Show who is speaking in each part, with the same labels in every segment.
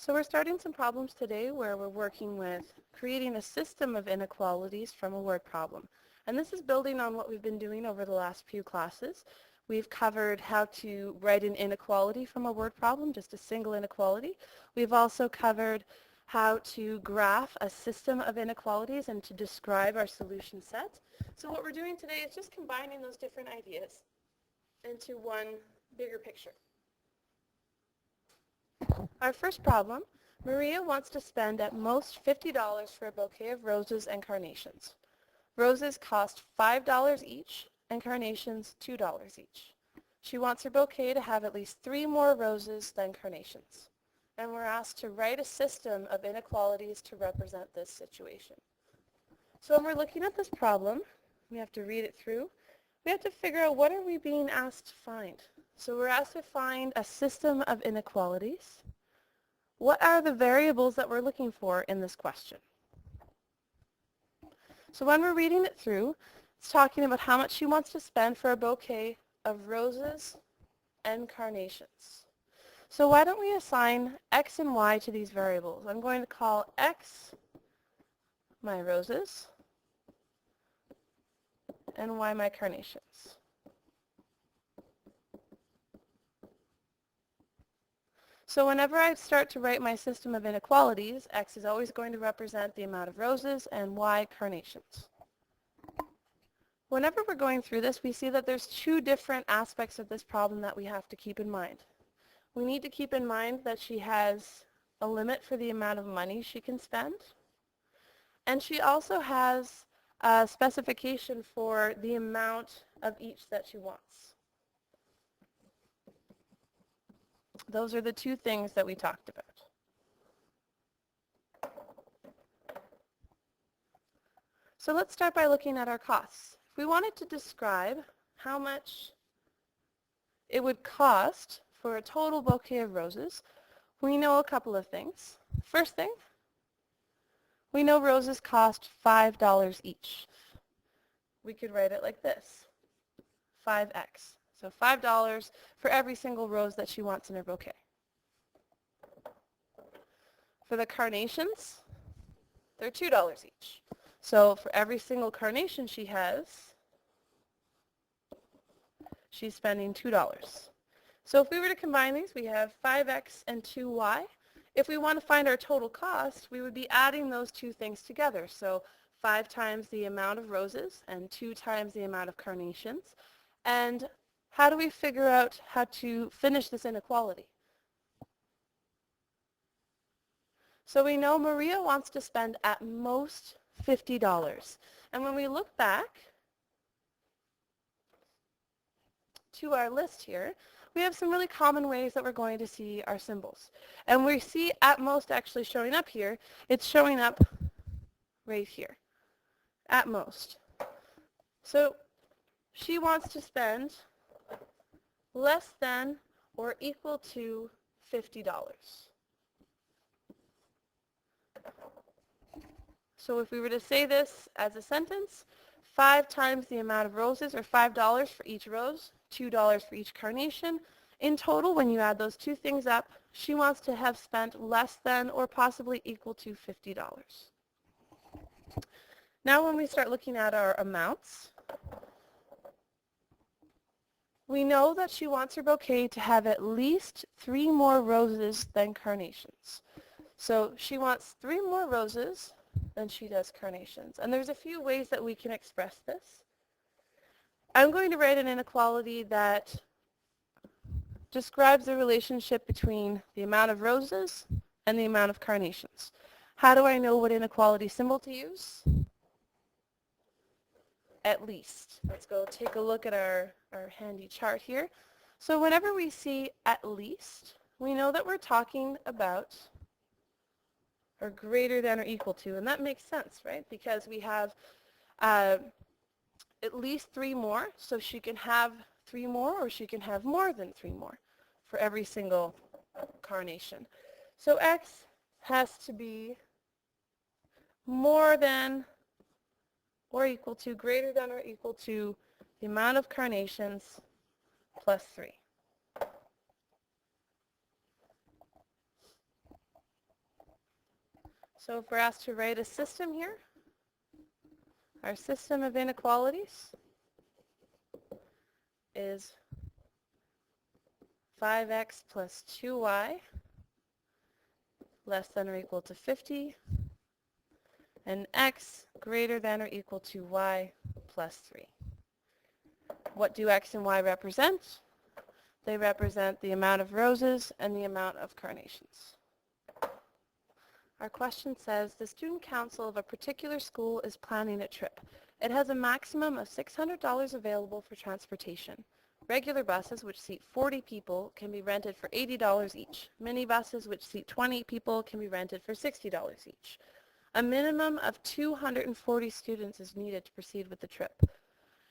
Speaker 1: So we're starting some problems today where we're working with creating a system of inequalities from a word problem. And this is building on what we've been doing over the last few classes. We've covered how to write an inequality from a word problem, just a single inequality. We've also covered how to graph a system of inequalities and to describe our solution set. So what we're doing today is just combining those different ideas into one bigger picture. Our first problem, Maria wants to spend at most $50 for a bouquet of roses and carnations. Roses cost $5 each and carnations $2 each. She wants her bouquet to have at least 3 more roses than carnations. And we're asked to write a system of inequalities to represent this situation. So when we're looking at this problem, we have to read it through. We have to figure out what are we being asked to find. So we're asked to find a system of inequalities. What are the variables that we're looking for in this question? So when we're reading it through, it's talking about how much she wants to spend for a bouquet of roses and carnations. So why don't we assign x and y to these variables? I'm going to call x my roses and y my carnations. So whenever I start to write my system of inequalities, x is always going to represent the amount of roses and y carnations. Whenever we're going through this, we see that there's 2 different aspects of this problem that we have to keep in mind. We need to keep in mind that she has a limit for the amount of money she can spend. And she also has a specification for the amount of each that she wants. Those are the 2 things that we talked about. So let's start by looking at our costs. If we wanted to describe how much it would cost for a total bouquet of roses, we know a couple of things. First thing, we know roses cost $5 each. We could write it like this, 5x. So $5 for every single rose that she wants in her bouquet. For the carnations, they're $2 each. So for every single carnation she has, she's spending $2. So if we were to combine these, we have 5x and 2y. If we want to find our total cost, we would be adding those 2 things together. So 5 times the amount of roses and 2 times the amount of carnations. And how do we figure out how to finish this inequality? So we know Maria wants to spend at most $50. And when we look back to our list here, we have some really common ways that we're going to see our symbols. And we see at most actually showing up here. It's showing up right here, at most. So she wants to spend less than or equal to $50. So if we were to say this as a sentence, 5 times the amount of roses, or $5 for each rose, $2 for each carnation. In total, when you add those 2 things up, she wants to have spent less than or possibly equal to $50. Now when we start looking at our amounts, we know that she wants her bouquet to have at least 3 more roses than carnations. So she wants 3 more roses than she does carnations. And there's a few ways that we can express this. I'm going to write an inequality that describes the relationship between the amount of roses and the amount of carnations. How do I know what inequality symbol to use? At least. Let's go take a look at our handy chart here. So whenever we see at least, we know that we're talking about or greater than or equal to, and that makes sense, right? Because we have at least 3 more, so she can have 3 more or she can have more than 3 more for every single carnation. So x has to be more than or equal to, greater than or equal to the amount of carnations plus 3. So if we're asked to write a system here, our system of inequalities is 5x plus 2y less than or equal to 50, and x greater than or equal to y plus 3. What do x and y represent? They represent the amount of roses and the amount of carnations. Our question says, the student council of a particular school is planning a trip. It has a maximum of $600 available for transportation. Regular buses, which seat 40 people, can be rented for $80 each. Minibuses, which seat 20 people, can be rented for $60 each. A minimum of 240 students is needed to proceed with the trip.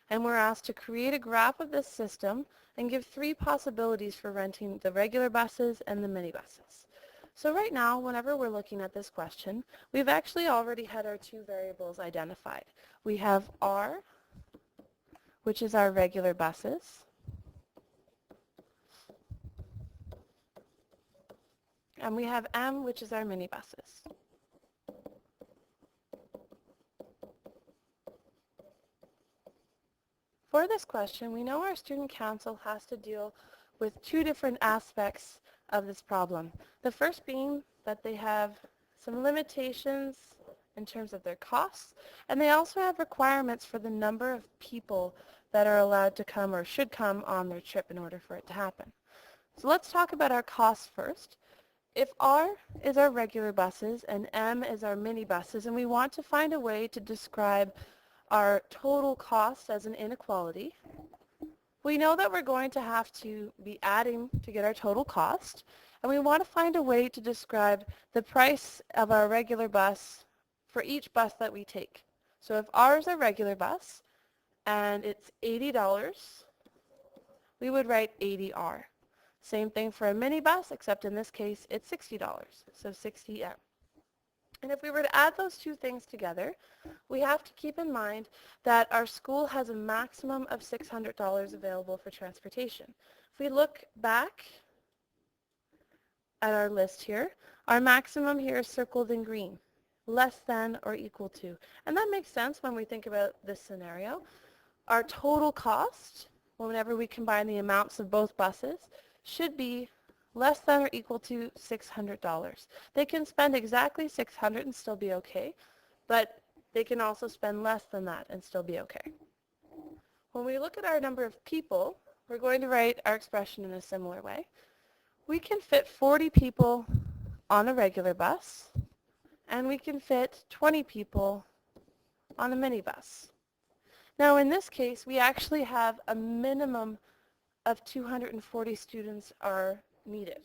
Speaker 1: And we're asked to create a graph of this system and give 3 possibilities for renting the regular buses and the minibuses. So right now, whenever we're looking at this question, we've actually already had our 2 variables identified. We have R, which is our regular buses, and we have M, which is our minibuses. For this question, we know our student council has to deal with 2 different aspects of this problem. The first being that they have some limitations in terms of their costs, and they also have requirements for the number of people that are allowed to come or should come on their trip in order for it to happen. So let's talk about our costs first. If R is our regular buses and M is our minibuses, and we want to find a way to describe our total cost as an inequality, we know that we're going to have to be adding to get our total cost, and we want to find a way to describe the price of our regular bus for each bus that we take. So if R is a regular bus and it's $80, we would write 80R. Same thing for a minibus, except in this case it's $60, so 60M. And if we were to add those 2 things together, we have to keep in mind that our school has a maximum of $600 available for transportation. If we look back at our list here, our maximum here is circled in green, less than or equal to. And that makes sense when we think about this scenario. Our total cost, whenever we combine the amounts of both buses, should be less than or equal to $600. They can spend exactly $600 and still be okay, but they can also spend less than that and still be okay. When we look at our number of people, we're going to write our expression in a similar way. We can fit 40 people on a regular bus, and we can fit 20 people on a minibus. Now in this case, we actually have a minimum of 240 students are needed.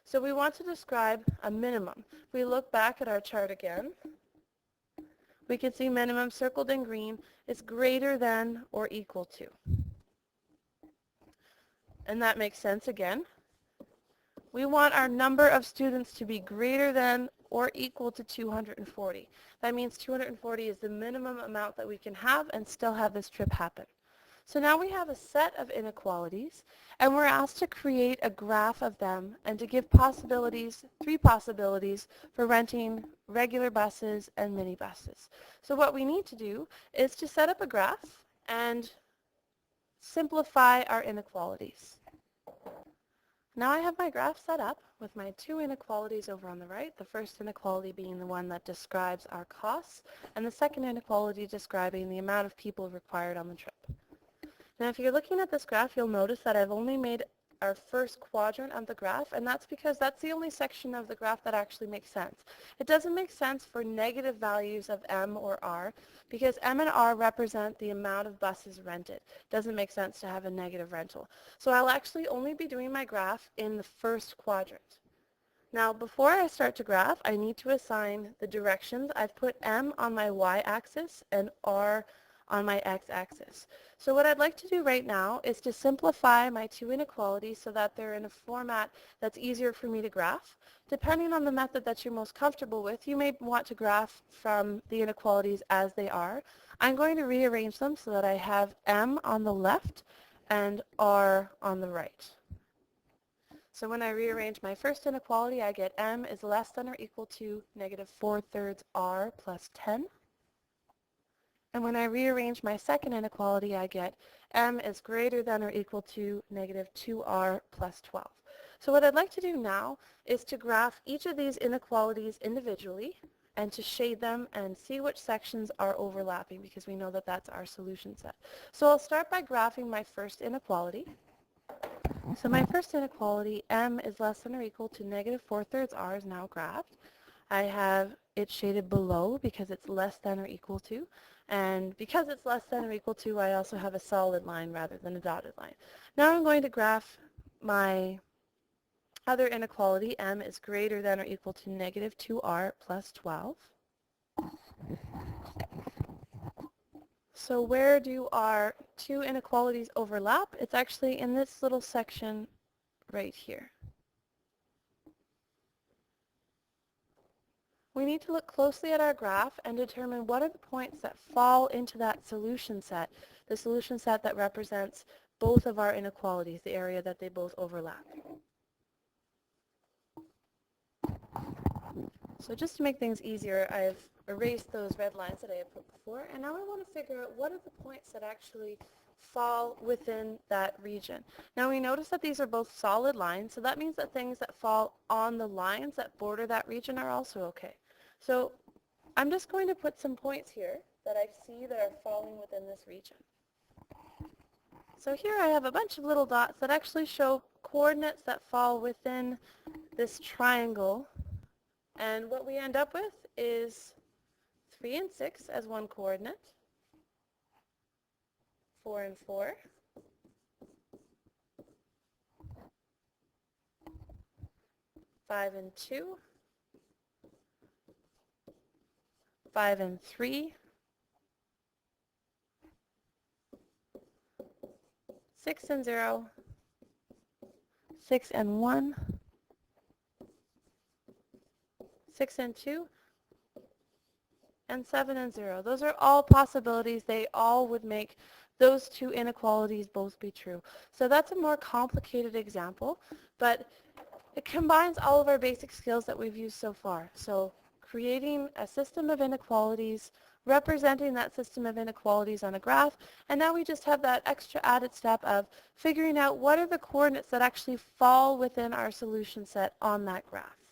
Speaker 1: So we want to describe a minimum. If we look back at our chart again, we can see minimum circled in green is greater than or equal to. And that makes sense again. We want our number of students to be greater than or equal to 240. That means 240 is the minimum amount that we can have and still have this trip happen. So now we have a set of inequalities, and we're asked to create a graph of them and to give possibilities, 3 possibilities for renting regular buses and minibuses. So what we need to do is to set up a graph and simplify our inequalities. Now I have my graph set up with my 2 inequalities over on the right, the first inequality being the one that describes our costs, and the second inequality describing the amount of people required on the trip. Now if you're looking at this graph, you'll notice that I've only made our first quadrant of the graph, and that's because that's the only section of the graph that actually makes sense. It doesn't make sense for negative values of M or R because M and R represent the amount of buses rented. It doesn't make sense to have a negative rental. So I'll actually only be doing my graph in the first quadrant. Now before I start to graph, I need to assign the directions. I've put M on my y-axis and R on my x-axis. So what I'd like to do right now is to simplify my 2 inequalities so that they're in a format that's easier for me to graph. Depending on the method that you're most comfortable with, you may want to graph from the inequalities as they are. I'm going to rearrange them so that I have M on the left and R on the right. So when I rearrange my first inequality, I get m is less than or equal to negative 4/3 r plus 10. And when I rearrange my second inequality, I get m is greater than or equal to negative 2r plus 12. So what I'd like to do now is to graph each of these inequalities individually and to shade them and see which sections are overlapping, because we know that that's our solution set. So I'll start by graphing my first inequality. So my first inequality, m is less than or equal to negative 4/3 r, is now graphed. I have it shaded below because it's less than or equal to. And because it's less than or equal to, I also have a solid line rather than a dotted line. Now I'm going to graph my other inequality, m is greater than or equal to negative 2r plus 12. So where do our two inequalities overlap? It's actually in this little section right here. We need to look closely at our graph and determine what are the points that fall into that solution set, the solution set that represents both of our inequalities, the area that they both overlap. So just to make things easier, I've erased those red lines that I had put before, and now I want to figure out what are the points that actually fall within that region. Now we notice that these are both solid lines, so that means that things that fall on the lines that border that region are also okay. So I'm just going to put some points here that I see that are falling within this region. So here I have a bunch of little dots that actually show coordinates that fall within this triangle. And what we end up with is 3 and 6 as one coordinate, 4 and 4, 5 and 2, 5 and 3, 6 and 0, 6 and 1, 6 and 2, and 7 and 0. Those are all possibilities. They all would make those two inequalities both be true. So that's a more complicated example, but it combines all of our basic skills that we've used so far. So creating a system of inequalities, representing that system of inequalities on a graph, and now we just have that extra added step of figuring out what are the coordinates that actually fall within our solution set on that graph.